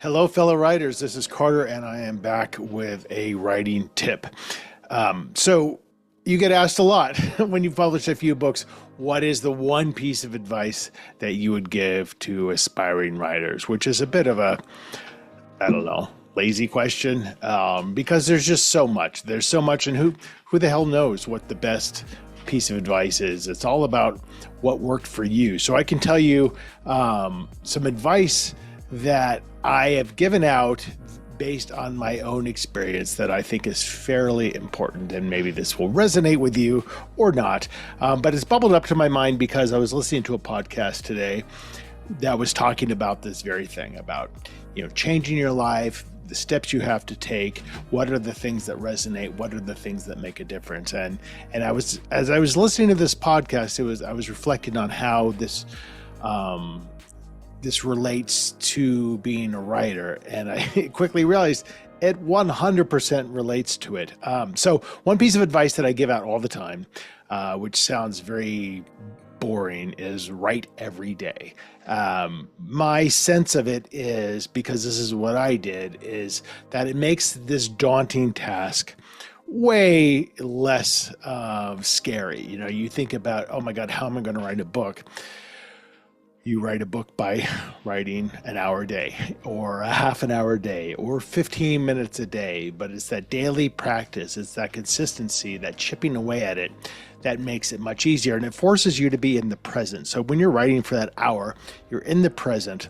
Hello, fellow writers. This is Carter, and I am back with a writing tip. So, you get asked a lot when you publish a few books, what is the one piece of advice that you would give to aspiring writers? Which is a bit of a, I don't know, lazy question, because there's just so much. There's so much, and who the hell knows what the best piece of advice is? It's all about what worked for you. So I can tell you some advice that I have given out based on my own experience that I think is fairly important, and maybe this will resonate with you or not. But it's bubbled up to my mind because I was listening to a podcast today that was talking about this very thing, about changing your life, the steps you have to take, what are the things that resonate, what are the things that make a difference. And as I was listening to this podcast, I was reflecting on how this relates to being a writer, and I quickly realized it 100% relates to it. So one piece of advice that I give out all the time, which sounds very boring, is write every day. My sense of it is, because this is what I did, is that it makes this daunting task way less scary. You think about, oh my God, how am I going to write a book? You write a book by writing an hour a day, or a half an hour a day, or 15 minutes a day. But it's that daily practice, it's that consistency, that chipping away at it, that makes it much easier. And it forces you to be in the present. So when you're writing for that hour, you're in the present.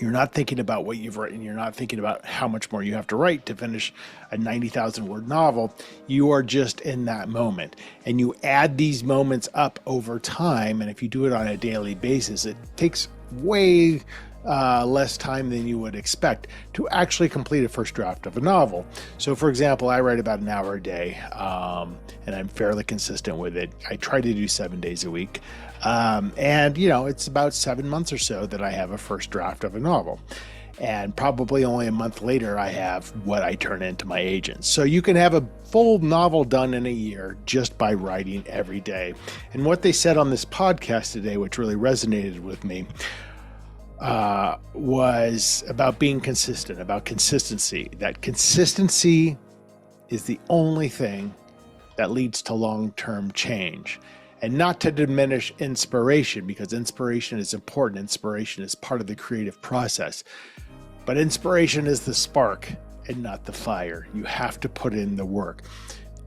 You're not thinking about what you've written. You're not thinking about how much more you have to write to finish a 90,000 word novel. You are just in that moment. And you add these moments up over time. And if you do it on a daily basis, it takes way less time than you would expect to actually complete a first draft of a novel. So for example, I write about an hour a day, and I'm fairly consistent with it. I try to do 7 days a week. And it's about 7 months or so that I have a first draft of a novel. And probably only a month later, I have what I turn into my agents. So you can have a full novel done in a year just by writing every day. And what they said on this podcast today, which really resonated with me, was about being consistent, about consistency. That consistency is the only thing that leads to long-term change. And not to diminish inspiration, because inspiration is important. Inspiration is part of the creative process. But inspiration is the spark and not the fire. You have to put in the work.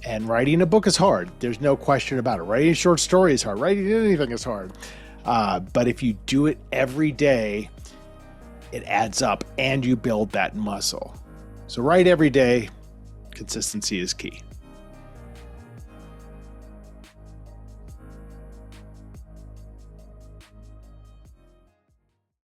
And writing a book is hard. There's no question about it. Writing a short story is hard. Writing anything is hard. But if you do it every day, it adds up and you build that muscle. So write every day. Consistency is key.